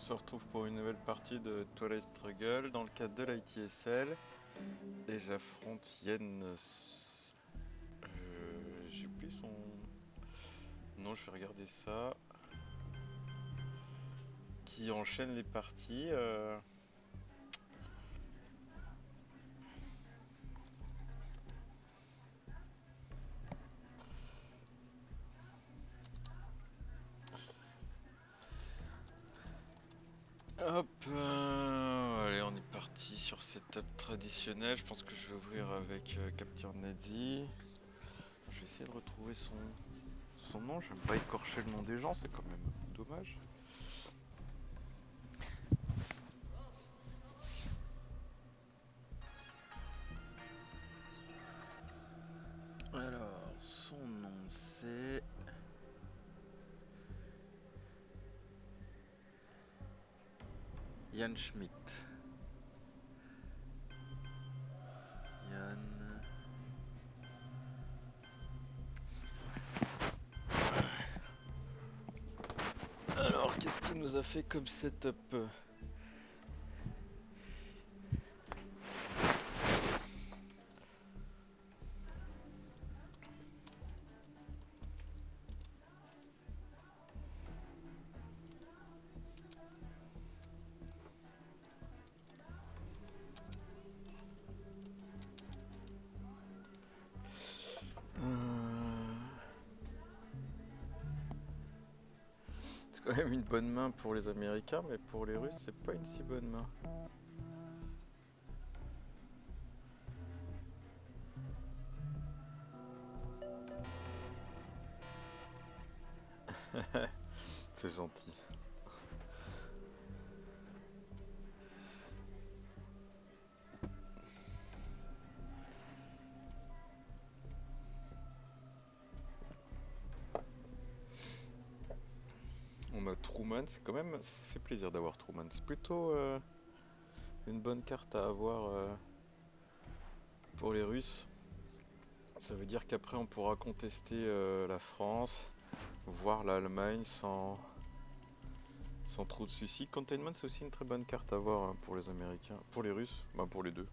se retrouve pour une nouvelle partie de Twilight Struggle dans le cadre de l'ITSL. Et j'affronte Yen. J'ai oublié son. Non, je vais regarder ça. Qui enchaîne les parties. Hop, allez, on est parti sur setup traditionnel. Je pense que je vais ouvrir avec Capture Nazi. Je vais essayer de retrouver son nom. J'aime pas écorcher le nom des gens, c'est quand même dommage. Alors, son nom c'est Jan Schmidt. Yann. Alors, qu'est-ce qu'il nous a fait comme setup? C'est quand même une bonne main pour les Américains, mais pour les Russes, c'est pas une si bonne main. C'est gentil. On a Truman, c'est quand même, ça fait plaisir d'avoir Truman. C'est plutôt une bonne carte à avoir pour les Russes. Ça veut dire qu'après on pourra contester la France, voire l'Allemagne sans trop de soucis. Containment, c'est aussi une très bonne carte à avoir hein, pour les Américains, pour les Russes, bah pour les deux.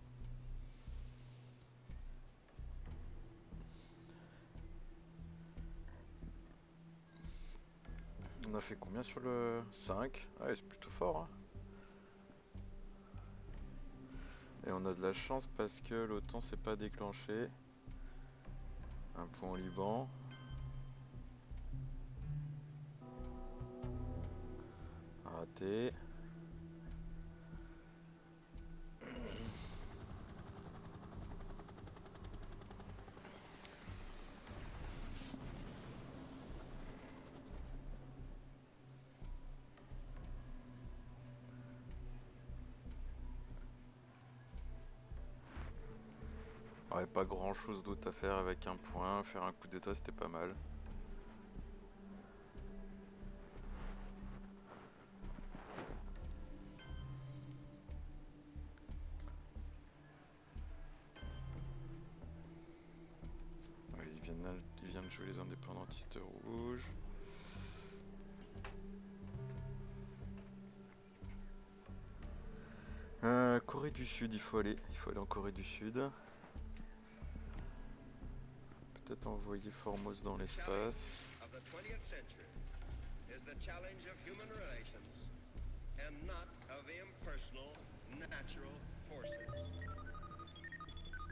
On a fait combien sur le 5? Ah ouais, c'est plutôt fort hein. Et on a de la chance parce que l'OTAN s'est pas déclenché. Un point au Liban. Raté. Ouais, pas grand chose d'autre à faire avec un point. Faire un coup d'état, c'était pas mal. Ouais, il vient de jouer les indépendantistes rouges. Corée du Sud, il faut aller en Corée du Sud. Peut-être envoyer Formose dans l'espace.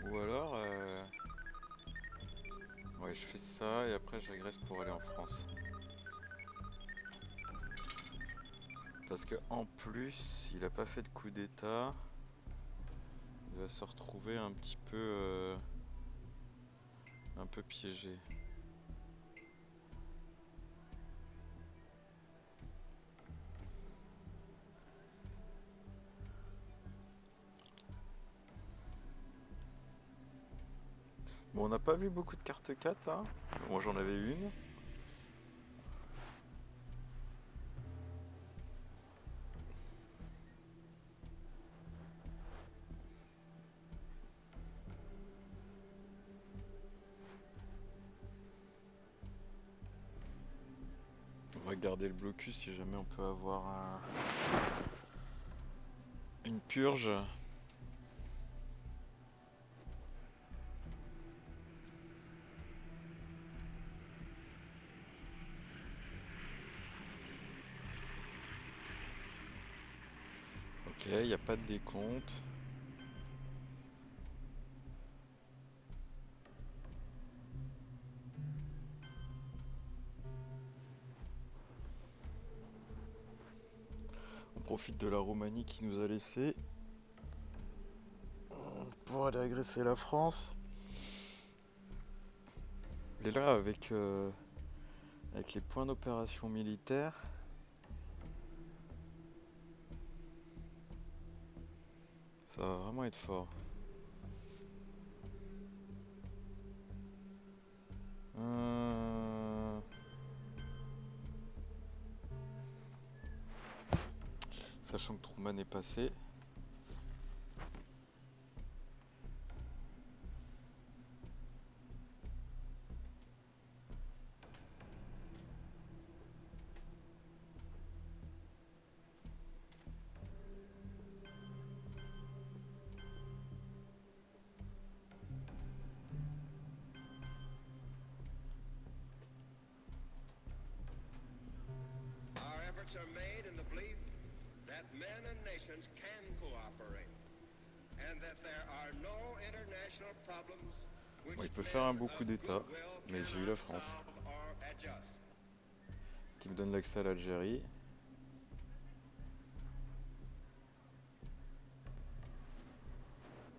Ou alors, ouais, je fais ça et après j'agresse pour aller en France. Parce que en plus, il a pas fait de coup d'état. Il va se retrouver un petit peu piégé. Bon, on n'a pas vu beaucoup de cartes 4 là. Moi j'en avais une. On va garder le blocus si jamais on peut avoir un... purge. Ok, il n'y a pas de décompte. On profite de la Roumanie qui nous a laissé pour aller agresser la France. Et là, avec les points d'opération militaire, ça va vraiment être fort. Sachant que Truman est passé. Are made in the belief that men and nations can cooperate and that there are no international problems which Bon, il peut faire un beau coup of d'état, goodwill mais j'ai eu la cannot France solve or adjust. qui me donne l'accès à l'Algérie.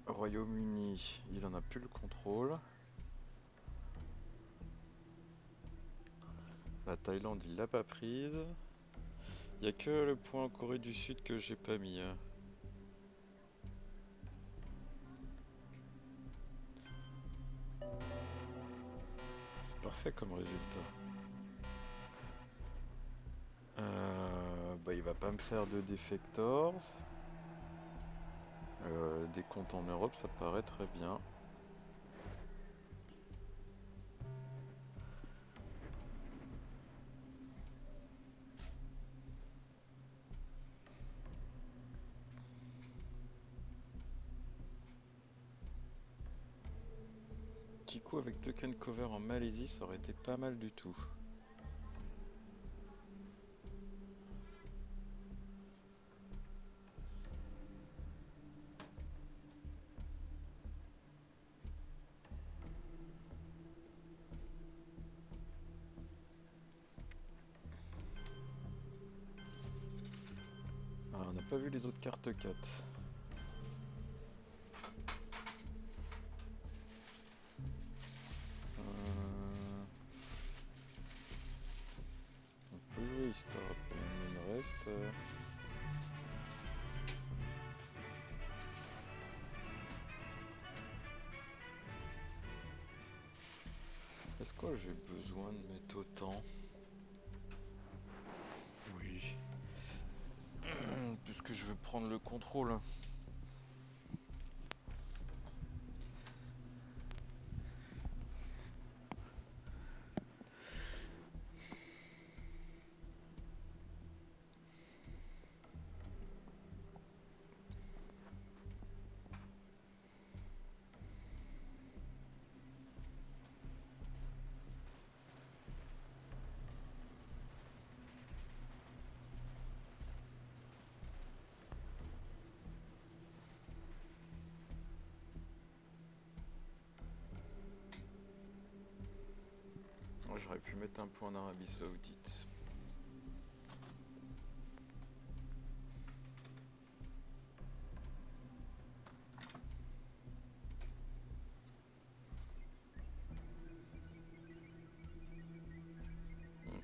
Royaume-Uni, il en a plus le contrôle. La Thaïlande, il l'a pas prise. Il y a que le point en Corée du Sud que j'ai pas mis. C'est parfait comme résultat. Bah, il va pas me faire de defectors. Des comptes en Europe, ça paraît très bien. Petit coup avec token cover en Malaisie, ça aurait été pas mal du tout. Ah, on n'a pas vu les autres cartes 4. On peut jouer histoire, il me reste. Est-ce que j'ai besoin de mettre autant? Oui. Puisque je veux prendre le contrôle. J'aurais pu mettre un point en Arabie Saoudite.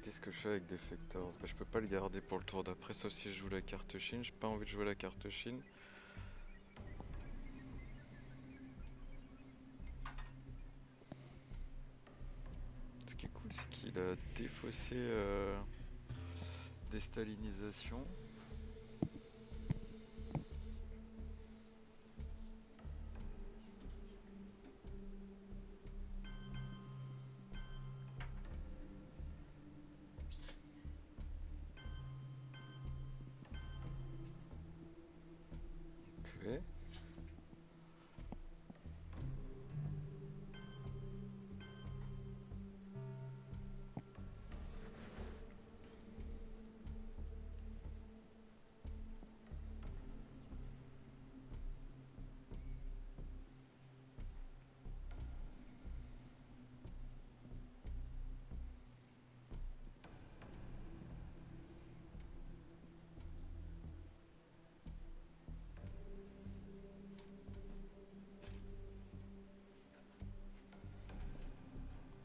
Qu'est-ce que je fais avec Defectors? Bah, je peux pas le garder pour le tour d'après, sauf si je joue la carte Chine. J'ai pas envie de jouer la carte Chine. Ce qui est cool, c'est qu'il a défaussé déstalinisation. Ok. Ok.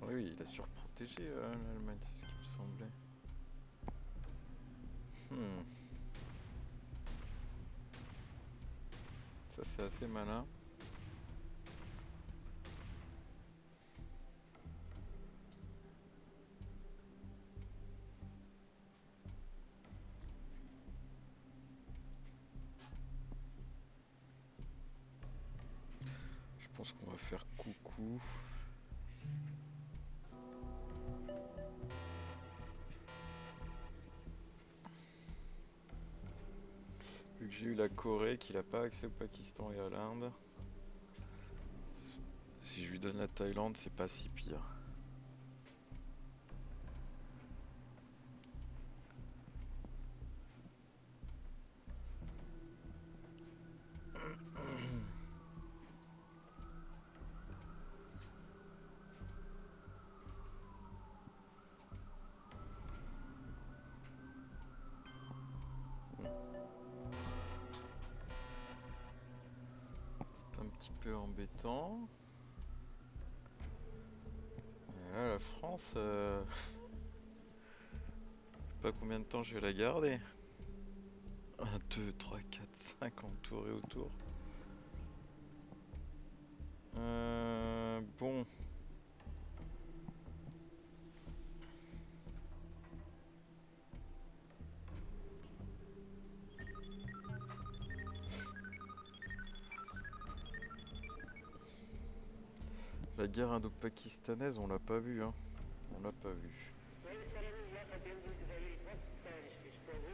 Oui, il a surprotégé l'Allemagne, c'est ce qui me semblait. Hmm. Ça c'est assez malin. Je pense qu'on va faire coucou. Vu que j'ai eu la Corée, qu'il n'a pas accès au Pakistan et à l'Inde. Si je lui donne la Thaïlande, c'est pas si pire. C'est un petit peu embêtant. Et là, la France, je sais pas combien de temps je vais la garder. 1, 2, 3, 4, 5 entour et autour. Bon. La guerre indo-pakistanaise, on l'a pas vu, hein. On l'a pas vu. С своей стороны, я хотел бы заверить вас, товарищи, что вы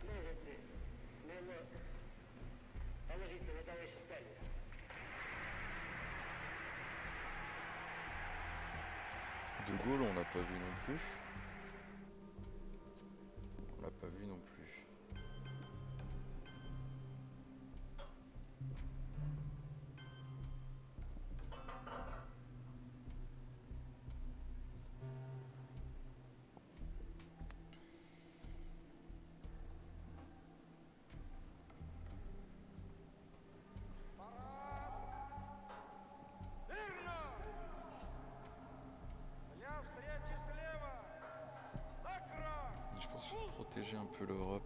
можете смело положиться на товарища Сталина. De Gaulle, on l'a pas vu non plus. On l'a pas vu non plus. Je pense qu'il faut protéger un peu l'Europe.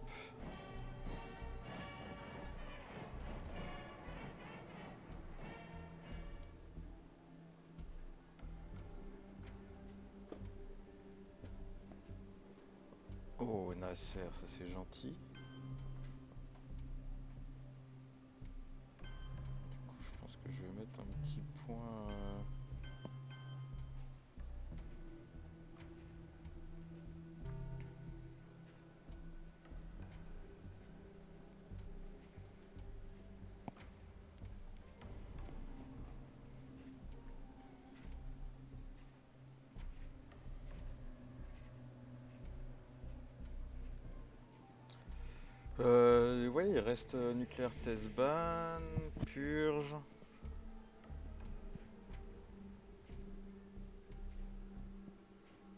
Oh, Nasser, ça c'est gentil. Du coup, je pense que je vais mettre un petit point. Ouais, il reste nucléaire test ban, purge.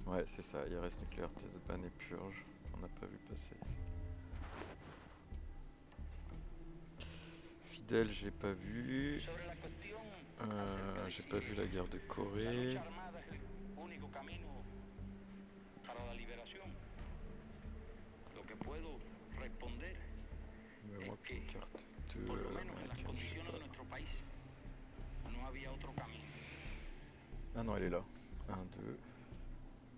Ouais, c'est ça, il reste nucléaire test ban et purge. On n'a pas vu passer. Fidèle, j'ai pas vu. J'ai pas vu la guerre de Corée. Il me manque une carte de américaine, je sais pas. Ah non, elle est là. 1, 2,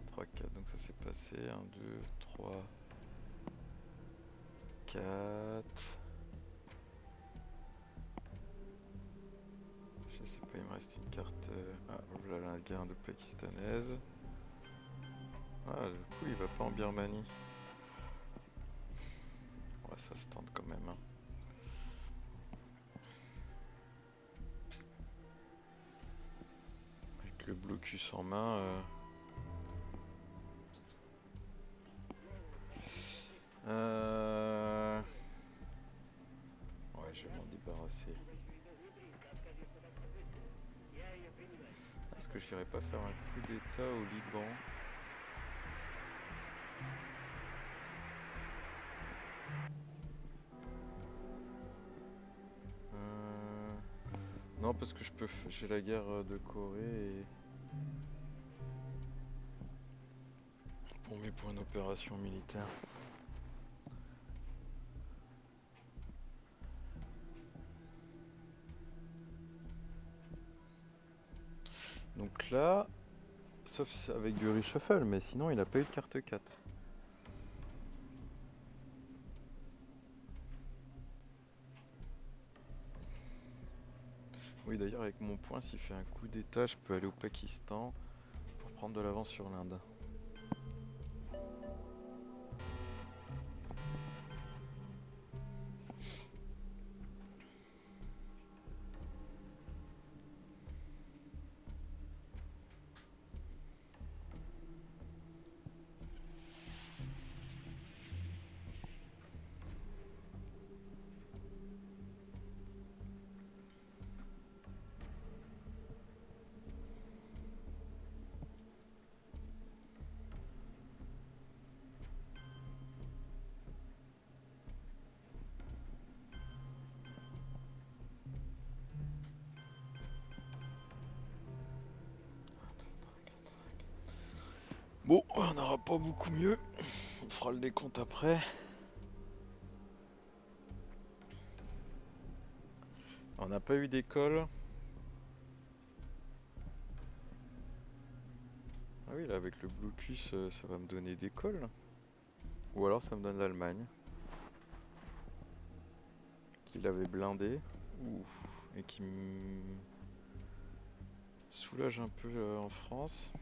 3, 4. Donc ça s'est passé. 1, 2, 3, 4. Je sais pas, il me reste une carte. Ah, voilà la guerre indo-pakistanaise. Ah, du coup, il va pas en Birmanie. Ouais, ça se tente quand même. Hein. Avec le blocus en main. Ouais, je vais m'en débarrasser. Est-ce que j'irais pas faire un coup d'état au Liban? Non, parce que j'ai la guerre de Corée et pour une opération militaire. Donc là, sauf avec du reshuffle, mais sinon il a pas eu de carte 4. Oui, d'ailleurs, avec mon point, s'il fait un coup d'état, je peux aller au Pakistan pour prendre de l'avance sur l'Inde. Bon, on n'aura pas beaucoup mieux. On fera le décompte après. On n'a pas eu d'école. Ah oui, là, avec le blocus, ça va me donner d'école. Ou alors ça me donne l'Allemagne. Qui l'avait blindé. Ouf. Et qui me soulage un peu en France.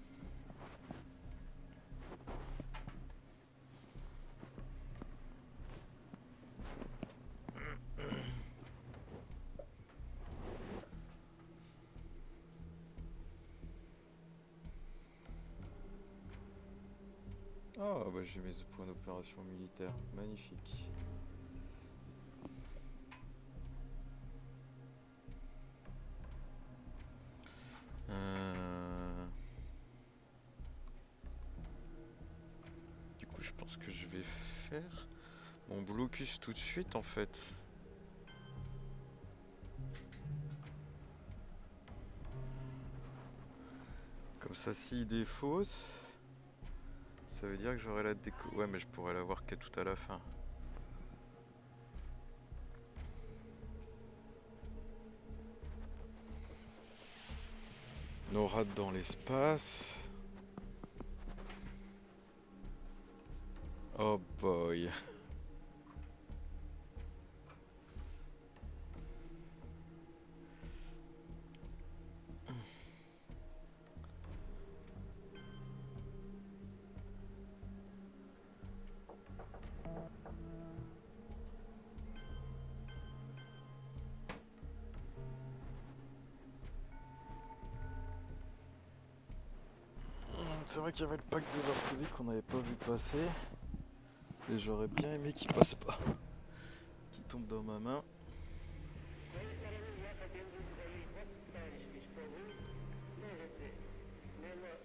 Ah bah j'ai mes points d'opération militaire. Magnifique. Du coup je pense que je vais faire mon blocus tout de suite en fait. Comme ça s'il défausse, ça veut dire que j'aurai la déco... Ouais mais je pourrais l'avoir qu'à tout à la fin. Nos dans l'espace. Oh boy. C'est vrai qu'il y avait le pack de Varsovie qu'on n'avait pas vu passer. Et j'aurais bien aimé qu'il passe pas. Qu'il tombe dans ma main. С своей стороны я хотел бы заявить вас, товарищи, что вы можете смело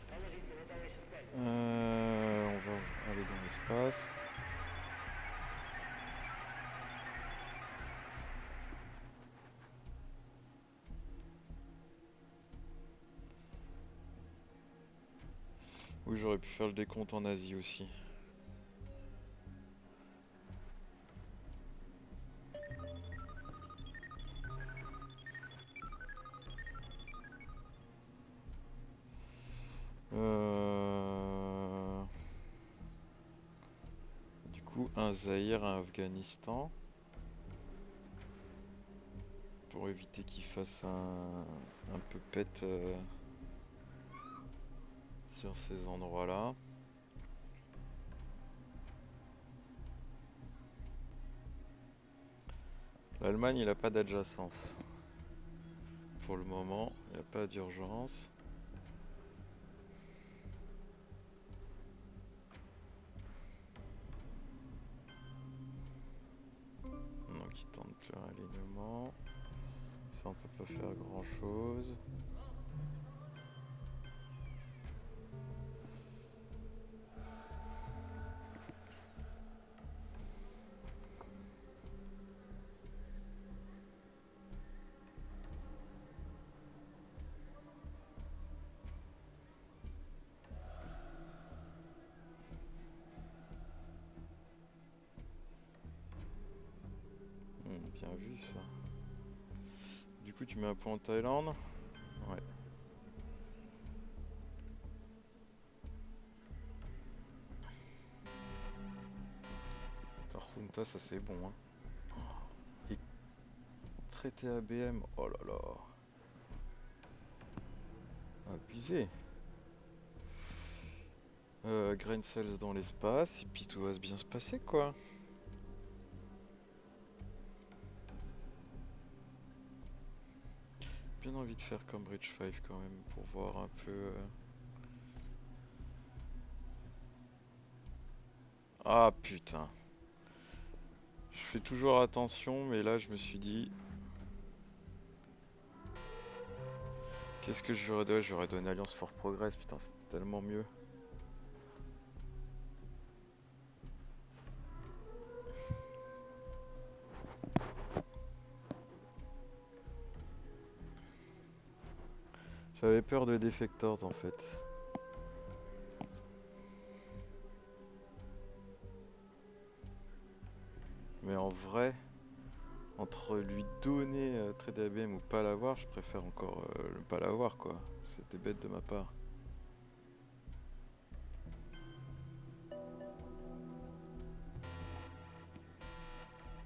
положиться на товарища Сталина. On va aller dans l'espace. Oui, j'aurais pu faire le décompte en Asie aussi. Du coup, un Zaïre, un Afghanistan. Pour éviter qu'il fasse un peu pète sur ces endroits-là. L'Allemagne, il a pas d'adjacence. pour le moment, il n'y a pas d'urgence. Donc il tente le alignement. Ça on peut pas faire grand chose. Bien vu ça. Du coup tu mets un point en Thaïlande. Ouais. Tarhunta ça c'est bon hein. Et traité ABM, oh là là. Abusé. Grain Cells dans l'espace, et puis tout va bien se passer quoi. Bien envie de faire Cambridge 5 quand même, pour voir un peu... Ah putain. Je fais toujours attention, mais là je me suis dit... Qu'est-ce que j'aurais donné? J'aurais donné Alliance for Progress, putain c'était tellement mieux. J'avais peur de Defectors en fait. Mais en vrai, entre lui donner Trade ABM ou pas l'avoir, je préfère encore ne pas l'avoir quoi. C'était bête de ma part.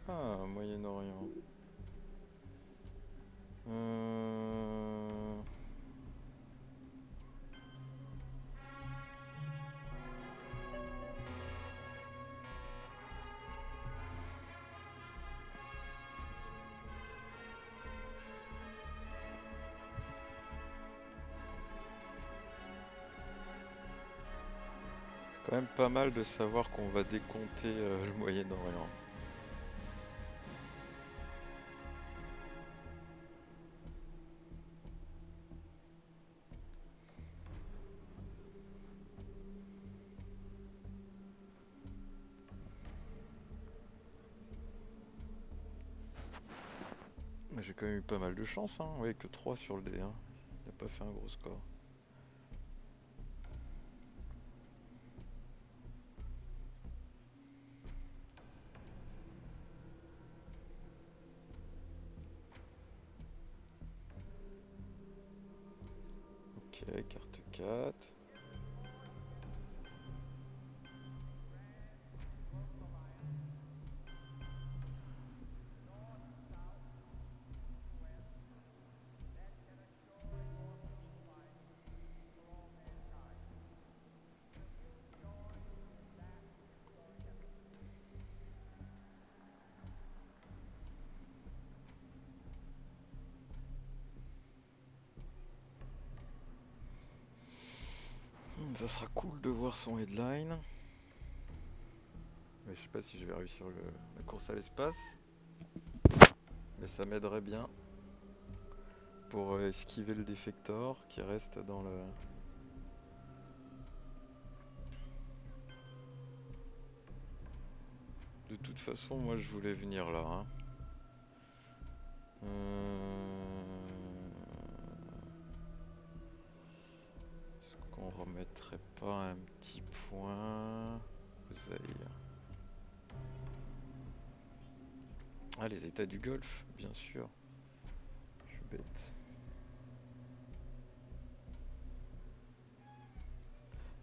Ah, Moyen-Orient. Euh... C'est quand même pas mal de savoir qu'on va décompter le Moyen-Orient. Mais j'ai quand même eu pas mal de chance, hein. Ouais, que 3 sur le dé, hein. Il a pas fait un gros score. Ok, carte 4. Ça sera cool de voir son headline. Mais je sais pas si je vais réussir la course à l'espace. Mais ça m'aiderait bien pour esquiver le Defector qui reste dans le... De toute façon, moi je voulais venir là. Hein. Est-ce qu'on remettrait pas un petit point aux Zaïre? Ah, les États du Golfe, bien sûr. Je suis bête.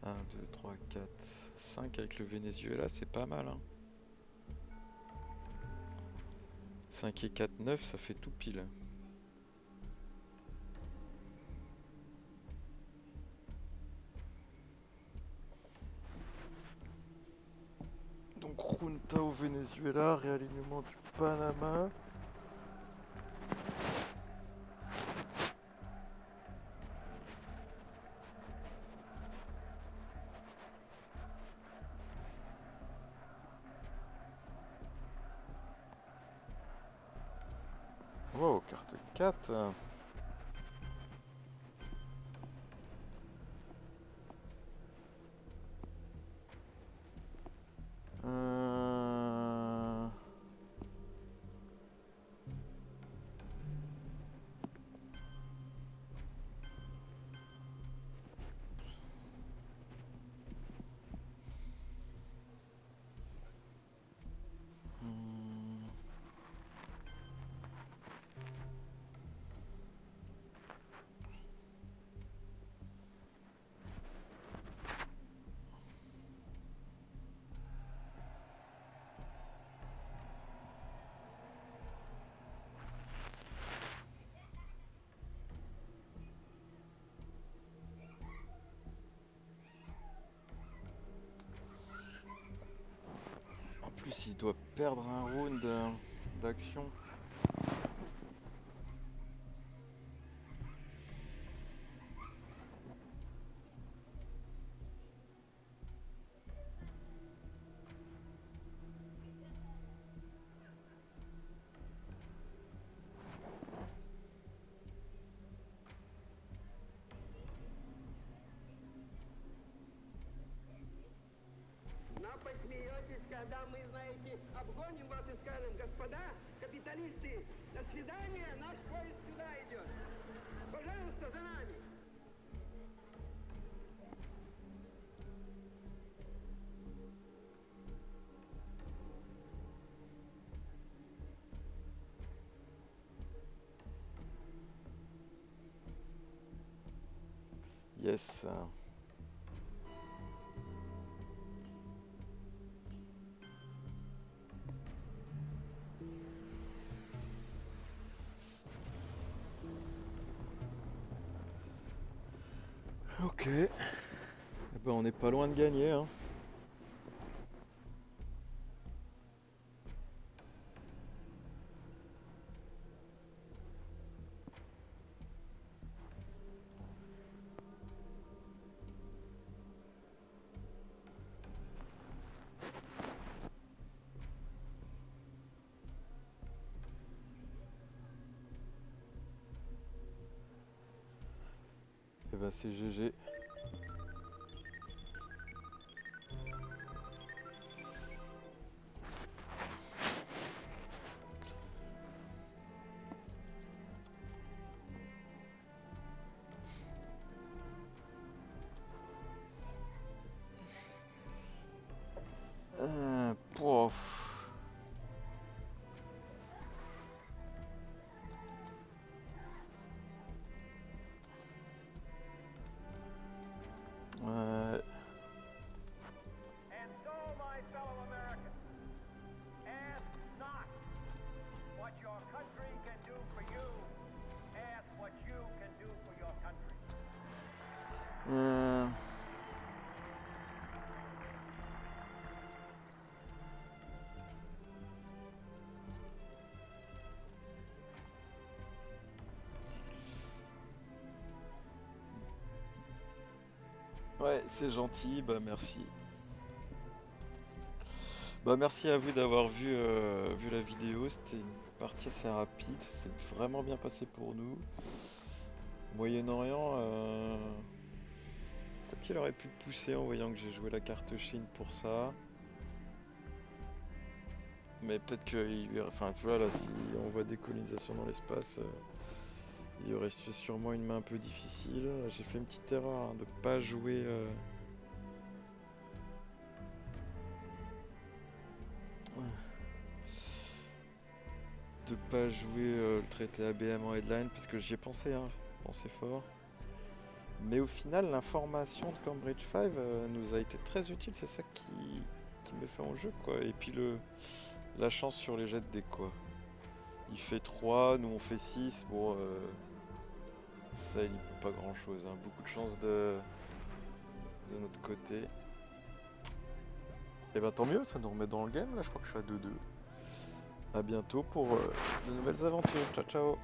1, 2, 3, 4, 5 avec le Venezuela, c'est pas mal. Hein. 5 et 4, 9, ça fait tout pile. Donc Junta au Venezuela, réalignement du Panama. Wow, carte 4. Euh... hmm. En plus, il doit perdre un round d'action. Но посмеетесь, когда мы, знаете, обгоним вас и скажем: господа капиталисты, до свидания, наш поезд сюда идет. Пожалуйста, за нами. Yes. Ok. Eh ben, on n'est pas loin de gagner, hein. Eh ben, c'est GG. Pouf. Ouais. And so, my fellow Americans, ask not what your country can do for you. Ask what you can do for your country. Euh, Ouais, c'est gentil, bah merci. Bah merci à vous d'avoir vu la vidéo, c'était une partie assez rapide, c'est vraiment bien passé pour nous. Moyen-Orient, peut-être qu'il aurait pu pousser en voyant que j'ai joué la carte Chine pour ça. Mais peut-être enfin tu vois là, si on voit décolonisation dans l'espace, il aurait fait sûrement une main un peu difficile. Là, j'ai fait une petite erreur hein, de pas jouer... de pas jouer le traité ABM en headline, puisque j'y ai pensé, hein, pensé fort. Mais au final, l'information de Cambridge 5 nous a été très utile, c'est ça qui me fait en jeu, quoi. Et puis la chance sur les jets de dés, quoi. Il fait 3, nous on fait 6, bon, ça élimine pas grand chose, hein. Beaucoup de chance de notre côté. Et bah tant mieux, ça nous remet dans le game, là je crois que je suis à 2-2. A bientôt pour de nouvelles aventures, ciao ciao.